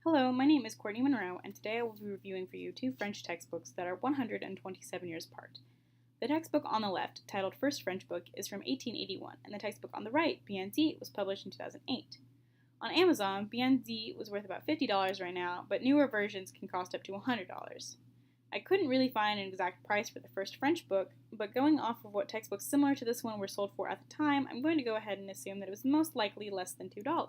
Hello, my name is Courtney Monroe, and today I will be reviewing for you two French textbooks that are 127 years apart. The textbook on the left, titled First French Book, is from 1881, and the textbook on the right, BNZ, was published in 2008. On Amazon, BNZ was worth about $50 right now, but newer versions can cost up to $100. I couldn't really find an exact price for the first French book, but going off of what textbooks similar to this one were sold for at the time, I'm going to go ahead and assume that it was most likely less than $2.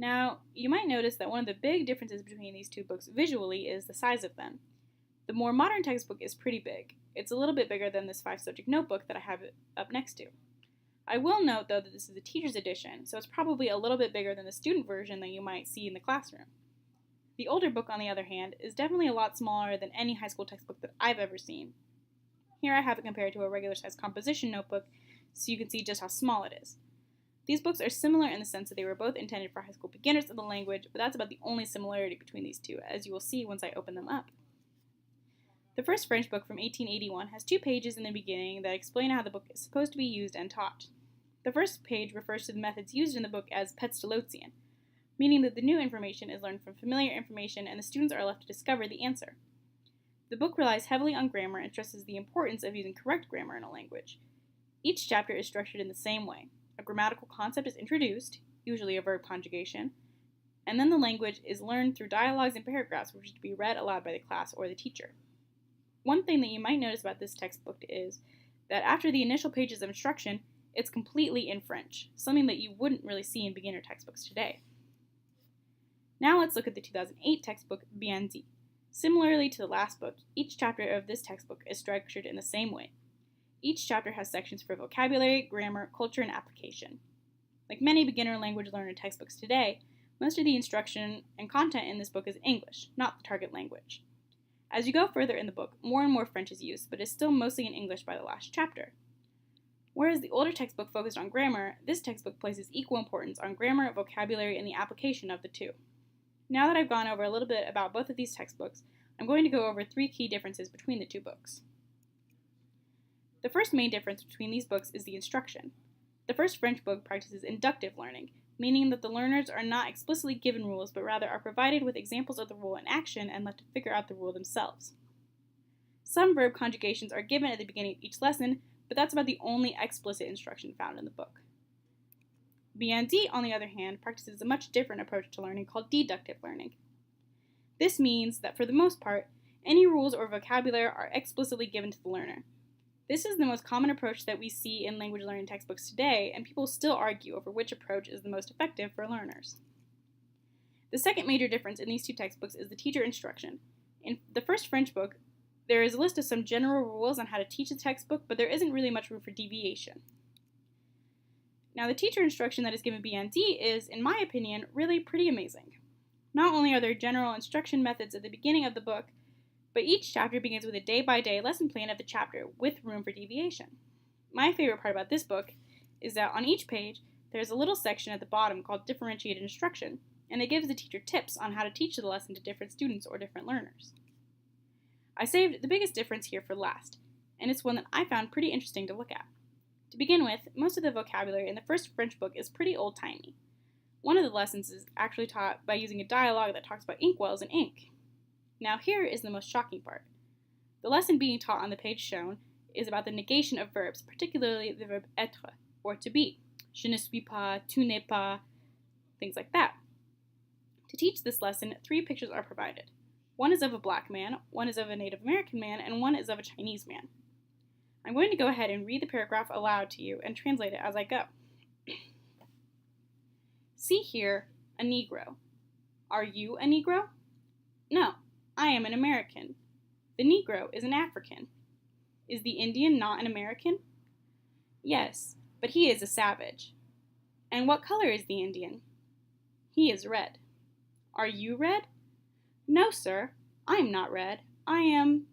Now, you might notice that one of the big differences between these two books visually is the size of them. The more modern textbook is pretty big. It's a little bit bigger than this 5-subject notebook that I have up next to. I will note, though, that this is a teacher's edition, so it's probably a little bit bigger than the student version that you might see in the classroom. The older book, on the other hand, is definitely a lot smaller than any high school textbook that I've ever seen. Here I have it compared to a regular-sized composition notebook, so you can see just how small it is. These books are similar in the sense that they were both intended for high school beginners of the language, but that's about the only similarity between these two, as you will see once I open them up. The first French book from 1881 has 2 pages in the beginning that explain how the book is supposed to be used and taught. The first page refers to the methods used in the book as Pestalozzian, meaning that the new information is learned from familiar information and the students are left to discover the answer. The book relies heavily on grammar and stresses the importance of using correct grammar in a language. Each chapter is structured in the same way. A grammatical concept is introduced, usually a verb conjugation, and then the language is learned through dialogues and paragraphs which are to be read aloud by the class or the teacher. One thing that you might notice about this textbook is that after the initial pages of instruction, it's completely in French, something that you wouldn't really see in beginner textbooks today. Now let's look at the 2008 textbook, BNZ. Similarly to the last book, each chapter of this textbook is structured in the same way. Each chapter has sections for vocabulary, grammar, culture, and application. Like many beginner language learner textbooks today, most of the instruction and content in this book is English, not the target language. As you go further in the book, more and more French is used, but is still mostly in English by the last chapter. Whereas the older textbook focused on grammar, this textbook places equal importance on grammar, vocabulary, and the application of the two. Now that I've gone over a little bit about both of these textbooks, I'm going to go over 3 key differences between the two books. The first main difference between these books is the instruction. The first French book practices inductive learning, meaning that the learners are not explicitly given rules, but rather are provided with examples of the rule in action and left to figure out the rule themselves. Some verb conjugations are given at the beginning of each lesson, but that's about the only explicit instruction found in the book. BNZ, on the other hand, practices a much different approach to learning called deductive learning. This means that for the most part, any rules or vocabulary are explicitly given to the learner. This is the most common approach that we see in language learning textbooks today, and people still argue over which approach is the most effective for learners. The second major difference in these two textbooks is the teacher instruction. In the first French book, there is a list of some general rules on how to teach the textbook, but there isn't really much room for deviation. Now, the teacher instruction that is given BNZ is, in my opinion, really pretty amazing. Not only are there general instruction methods at the beginning of the book, but each chapter begins with a day-by-day lesson plan of the chapter with room for deviation. My favorite part about this book is that on each page, there's a little section at the bottom called differentiated instruction, and it gives the teacher tips on how to teach the lesson to different students or different learners. I saved the biggest difference here for last, and it's one that I found pretty interesting to look at. To begin with, most of the vocabulary in the first French book is pretty old-timey. One of the lessons is actually taught by using a dialogue that talks about inkwells and ink. Now here is the most shocking part. The lesson being taught on the page shown is about the negation of verbs, particularly the verb être, or to be. Je ne suis pas, tu n'es pas, things like that. To teach this lesson, 3 pictures are provided. One is of a black man, one is of a Native American man, and one is of a Chinese man. I'm going to go ahead and read the paragraph aloud to you and translate it as I go. See here, a Negro. Are you a Negro? No. I am an American. The Negro is an African. Is the Indian not an American? Yes, but he is a savage. And what color is the Indian? He is red. Are you red? No, sir, I am not red. I am,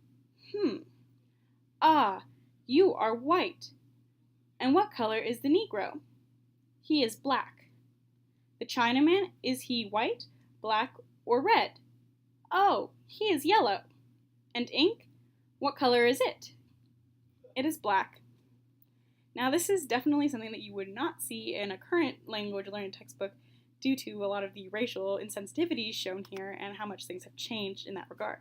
Ah, you are white. And what color is the Negro? He is black. The Chinaman, is he white, black, or red? Oh, he is yellow. And ink? What color is it? It is black. Now, this is definitely something that you would not see in a current language learning textbook due to a lot of the racial insensitivities shown here and how much things have changed in that regard.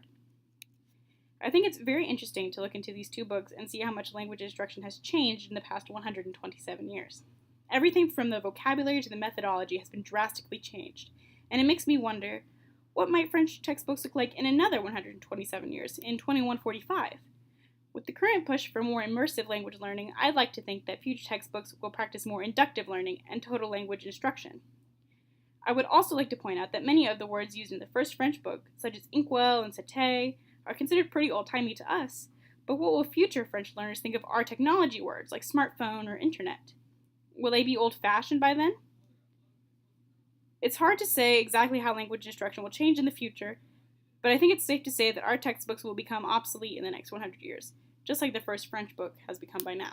I think it's very interesting to look into these two books and see how much language instruction has changed in the past 127 years. Everything from the vocabulary to the methodology has been drastically changed, and it makes me wonder, what might French textbooks look like in another 127 years, in 2145? With the current push for more immersive language learning, I'd like to think that future textbooks will practice more inductive learning and total language instruction. I would also like to point out that many of the words used in the first French book, such as inkwell and c'était, are considered pretty old-timey to us, but what will future French learners think of our technology words like smartphone or internet? Will they be old-fashioned by then? It's hard to say exactly how language instruction will change in the future, but I think it's safe to say that our textbooks will become obsolete in the next 100 years, just like the first French book has become by now.